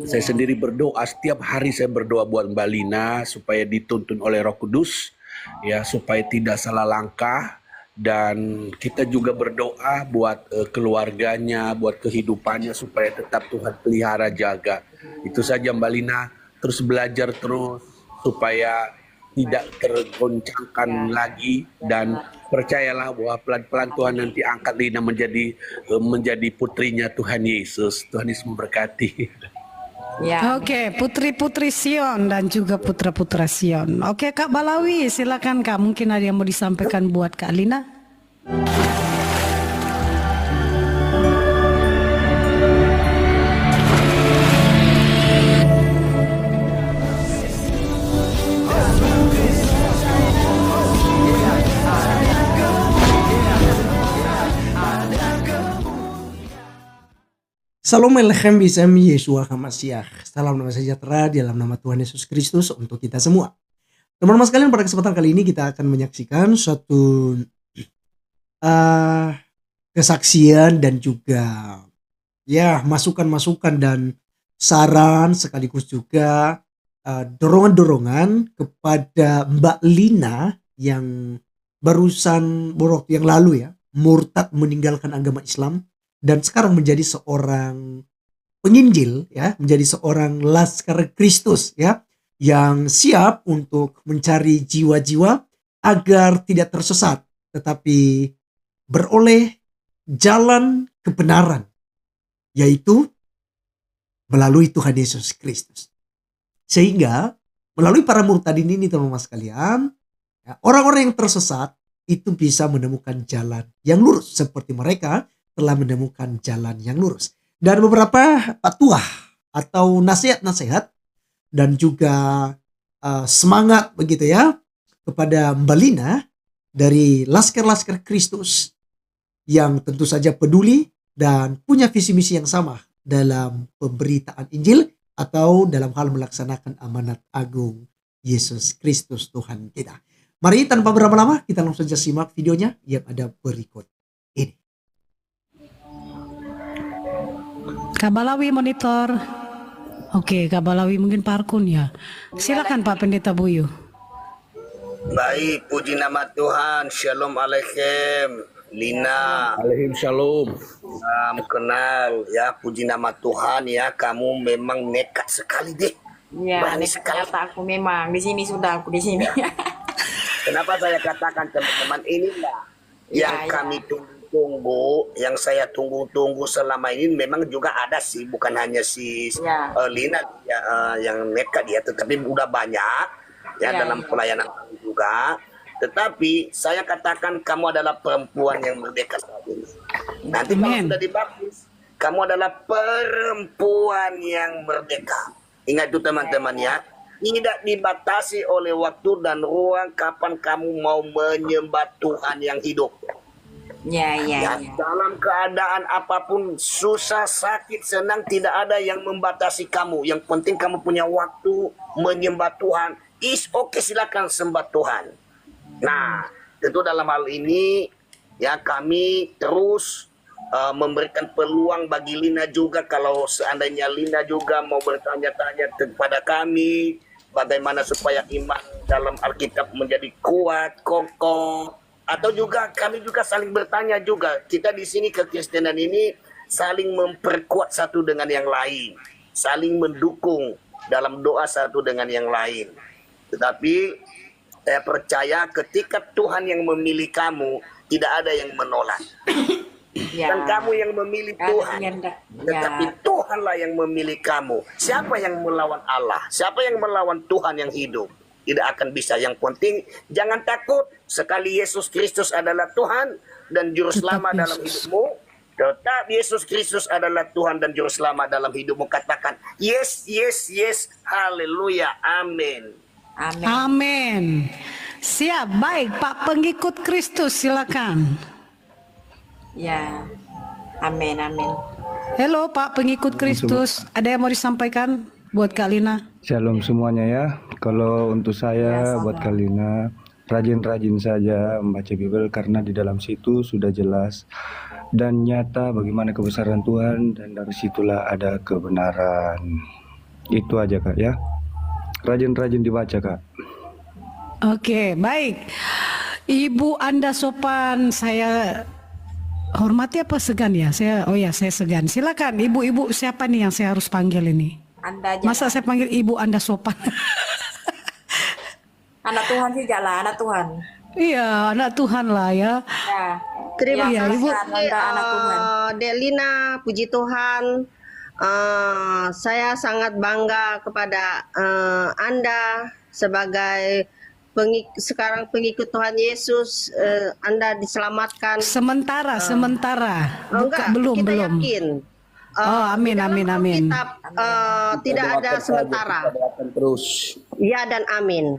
Saya sendiri berdoa, setiap hari saya berdoa buat Mbak Lina supaya dituntun oleh Roh Kudus, ya, supaya tidak salah langkah. Dan kita juga berdoa buat keluarganya, buat kehidupannya supaya tetap Tuhan pelihara jaga. Itu saja Mbak Lina, terus belajar terus supaya tidak tergoncangkan lagi, dan percayalah bahwa pelan-pelan Tuhan nanti angkat Lina menjadi putrinya Tuhan Yesus. Tuhan Yesus memberkati. Ya. Oke, putri-putri Sion dan juga putra-putra Sion. Oke, Kak Balawi, silakan Kak. Mungkin ada yang mau disampaikan buat Kak Lina. Shalom Alechem Bisem Yeshua HaMashiach. Salam damai sejahtera di dalam nama Tuhan Yesus Kristus untuk kita semua. Teman-teman sekalian, pada kesempatan kali ini kita akan menyaksikan suatu kesaksian dan juga ya masukan-masukan dan saran, sekaligus juga dorongan-dorongan kepada Mbak Lina yang barusan beberapa waktu yang lalu ya murtad meninggalkan agama Islam dan sekarang menjadi seorang penginjil ya, menjadi seorang laskar Kristus ya, yang siap untuk mencari jiwa-jiwa agar tidak tersesat tetapi beroleh jalan kebenaran, yaitu melalui Tuhan Yesus Kristus. Sehingga melalui para murtadin ini teman-teman sekalian, ya, orang-orang yang tersesat itu bisa menemukan jalan yang lurus seperti mereka telah menemukan jalan yang lurus. Dan beberapa patuah atau nasihat-nasihat dan juga semangat begitu ya kepada Mbak Lina dari Laskar-Laskar Kristus yang tentu saja peduli dan punya visi misi yang sama dalam pemberitaan Injil atau dalam hal melaksanakan amanat agung Yesus Kristus Tuhan kita. Mari tanpa berlama-lama kita langsung saja simak videonya yang ada berikut ini. Kak Balawi monitor. Oke, Kak Balawi mungkin Parkun ya. Silakan Pak Pendeta Buyu. Baik, puji nama Tuhan. Shalom Alechem. Lina. Alaikum shalom. Salam kenal ya, puji nama Tuhan ya. Kamu memang nekat sekali deh. Ya, Berani sekali. kata aku memang di sini sudah aku di sini. Kenapa saya katakan teman-teman, inilah yang Ya. kami tunggu, yang saya tunggu-tunggu selama ini. Memang juga ada sih, bukan hanya si Ya. Lina ya, yang nekat ya, tetapi udah banyak ya, Ya, dalam ya. pelayanan kami juga. Tetapi saya katakan kamu adalah perempuan yang merdeka saat ini. Nanti kalau Amin. sudah dibaptis, kamu adalah perempuan yang merdeka. Ingat itu teman-teman ya. Tidak dibatasi oleh waktu dan ruang kapan kamu mau menyembah Tuhan yang hidup. Ya, Ya, ya. dalam keadaan apapun, susah, sakit, senang, tidak ada yang membatasi kamu. Yang penting kamu punya waktu menyembah Tuhan. Is oke, silakan sembah Tuhan. Nah, tentu dalam hal ini ya kami terus memberikan peluang bagi Lina juga, kalau seandainya Lina juga mau bertanya-tanya kepada kami bagaimana supaya iman dalam Alkitab menjadi kuat, kokoh, atau juga kami juga saling bertanya juga. Kita di sini kekristenan ini saling memperkuat satu dengan yang lain, saling mendukung dalam doa satu dengan yang lain. Tetapi saya percaya ketika Tuhan yang memilih kamu, tidak ada yang menolak. Ya. Dan kamu yang memilih Tuhan, tetapi Tuhanlah yang memilih kamu. Siapa yang melawan Allah? Siapa yang melawan Tuhan yang hidup? Tidak akan bisa. Yang penting jangan takut. Sekali Yesus Kristus adalah Tuhan dan juru selamat dalam hidupmu, tetap Yesus Kristus adalah Tuhan dan juru selamat dalam hidupmu. Katakan yes, yes, yes, haleluya, amin. Amin. Amin. Siap, baik Pak pengikut Kristus silakan. Ya. Amin, amin. Halo Pak pengikut Kristus, ada yang mau disampaikan buat Kak Lina? Shalom semuanya ya. Kalau untuk saya, Ya, buat salam. Kak Lina, rajin-rajin saja membaca Bible karena di dalam situ sudah jelas dan nyata bagaimana kebesaran Tuhan dan dari situlah ada kebenaran. Itu aja Kak ya. Rajin-rajin dibaca Kak. Oke, baik. Ibu Anda sopan, saya hormati apa segan ya? Saya segan. Silakan, ibu-ibu siapa nih yang saya harus panggil ini? Anda aja. Masa saya panggil ibu Anda sopan? Anak Tuhan sih jalan, anak Tuhan. Iya, anak Tuhan lah ya. Ya. Terima Iya, kasih Ibu. Anda anak Tuhan. Delina, puji Tuhan. Saya sangat bangga kepada Anda sebagai sekarang pengikut Tuhan Yesus. Anda diselamatkan. Sementara. Enggak, belum. kita yakin. Oh, amin, Di dalam amin, amin. Alkitab, tidak ada sementara. Terus. Ya dan amin.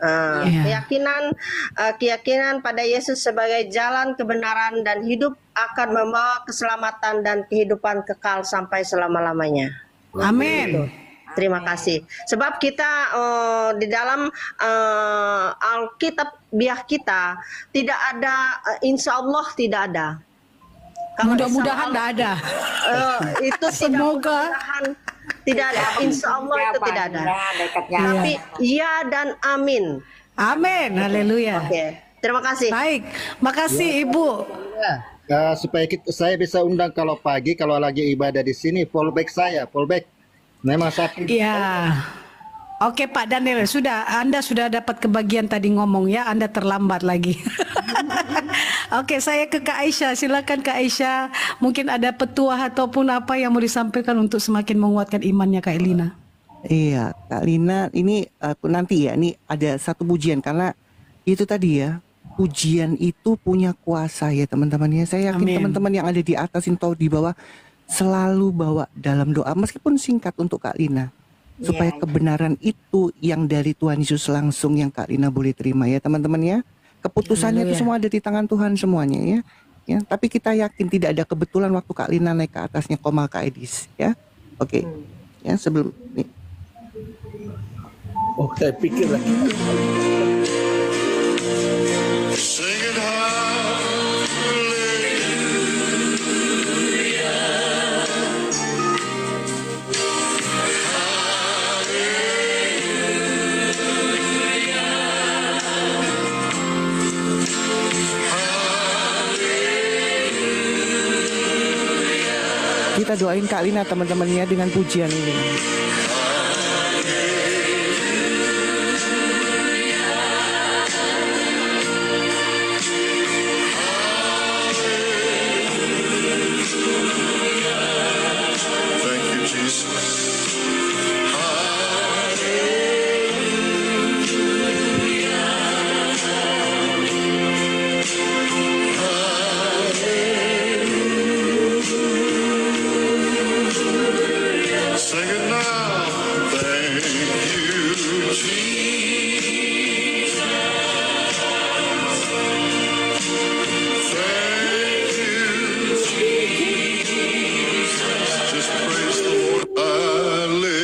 Iya. Keyakinan pada Yesus sebagai jalan kebenaran dan hidup akan membawa keselamatan dan kehidupan kekal sampai selama-lamanya. Amin. Terima kasih. Sebab kita di dalam Alkitab biah kita tidak ada, insya Allah tidak ada. Mudah-mudahan tidak ada. Itu Semoga. tidak ada. Insya Allah itu tidak ada. Tapi ya dan amin. Amin. Haleluya. Oke. Terima kasih. Baik, makasih Ibu. Supaya saya bisa undang kalau pagi, kalau lagi ibadah di sini, fallback saya, fallback. Memang sakit. Ya. Oke Pak Daniel, Anda sudah dapat kebagian tadi ngomong ya, Anda terlambat lagi. Oke, saya ke Kak Aisyah. Silakan Kak Aisyah, mungkin ada petuah ataupun apa yang mau disampaikan untuk semakin menguatkan imannya Kak Elina. Iya, Kak Lina, ini aku nanti ya, ini ada satu pujian karena itu tadi ya, pujian itu punya kuasa ya teman-teman ya. Saya yakin Amin. teman-teman yang ada di atas atau di bawah selalu bawa dalam doa meskipun singkat untuk Kak Lina. Supaya Iya. kebenaran itu yang dari Tuhan Yesus langsung yang Kak Lina boleh terima ya teman-teman ya. Keputusannya itu Haleluya. semua ada di tangan Tuhan semuanya ya. Ya, tapi kita yakin tidak ada kebetulan waktu Kak Lina naik ke atasnya koma Kak Edis ya. Oke. Ya, sebelum nih. Oh, saya pikir lagi. Kita doain Kak Lina teman-teman ya dengan pujian ini. Thank you, Jesus. Sing it now. Thank you, Jesus. Thank you, Jesus. Just praise the Lord. Hallelujah.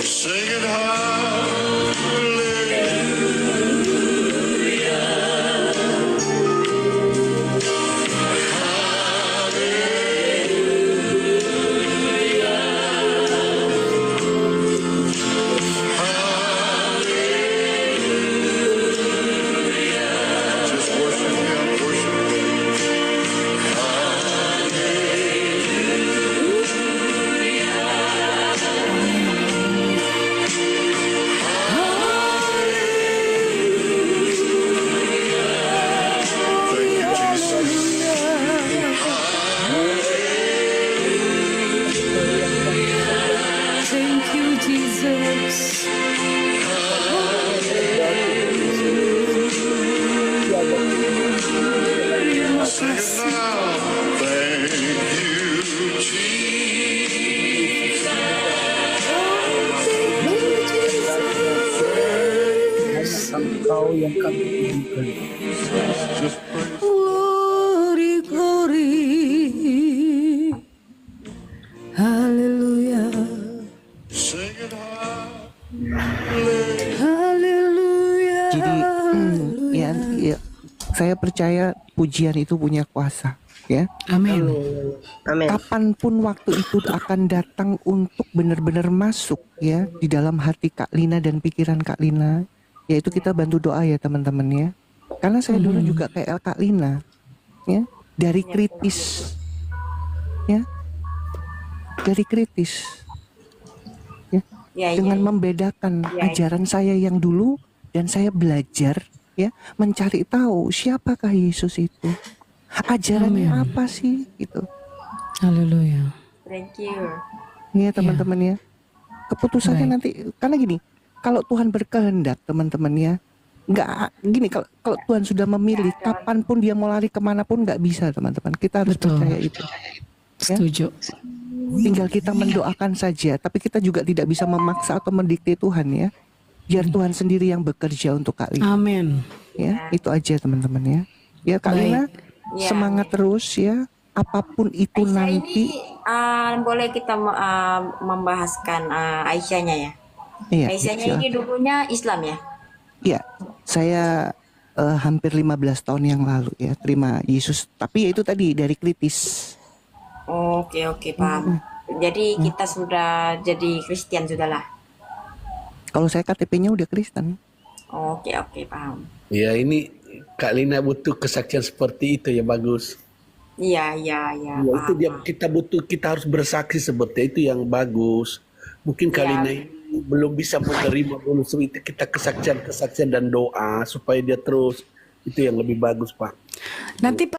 Sing it just worship Him, worship Him. Thank you, Jesus. Thank you Jesus. Terima Sing it kasih. now. Thank you, Jesus. Engkau yang kami tujukan. Just praise. Glory, glory. Haleluya. Sing it high. Haleluya. Jadi ya, saya percaya pujian itu punya kuasa. Ya, Amin. Amin. kapanpun waktu itu akan datang untuk benar-benar masuk ya di dalam hati Kak Lina dan pikiran Kak Lina, yaitu kita bantu doa ya teman-teman ya. Karena saya dulu juga kayak Kak Lina, ya, dari kritis, ya, dari kritis, ya, Ya, dengan ya. membedakan Ya, ya. ajaran saya yang dulu dan saya belajar, ya, mencari tahu siapakah Yesus itu, ajarannya Amin. apa sih, gitu. Haleluya. Thank you. Iya teman-teman ya. Keputusannya Baik. nanti karena gini, kalau Tuhan berkehendak teman-teman ya, nggak gini kalau Tuhan sudah memilih kapanpun dia mau lari kemanapun nggak bisa teman-teman. Kita harus Betul. percaya itu. Ya. Setuju. Tinggal kita mendoakan saja, tapi kita juga tidak bisa memaksa atau mendikte Tuhan ya. Biar Tuhan sendiri yang bekerja untuk Kak Lina. Amin. Ya, itu aja teman-teman ya. Ya Kak Baik. Lina, Ya. semangat terus ya. Apapun itu Aisyah nanti. ini boleh kita membahaskan Aisyahnya ya. Iya, Aisyahnya silakan. ini dulunya Islam ya. Iya, saya hampir 15 tahun yang lalu ya terima Yesus. Tapi ya itu tadi dari kritis. Oke, paham. Jadi kita sudah jadi Kristen sudahlah. Kalau saya KTP-nya udah Kristen. Oke, paham. Ya ini Kak Lina butuh kesaksian seperti itu ya, bagus. Iya, Ya, paham. itu dia kita harus bersaksi seperti itu yang bagus. Mungkin Kak Ya. Lina ini belum bisa menerima dulu itu kita kesaksian dan doa supaya dia terus, itu yang lebih bagus Pak. Nanti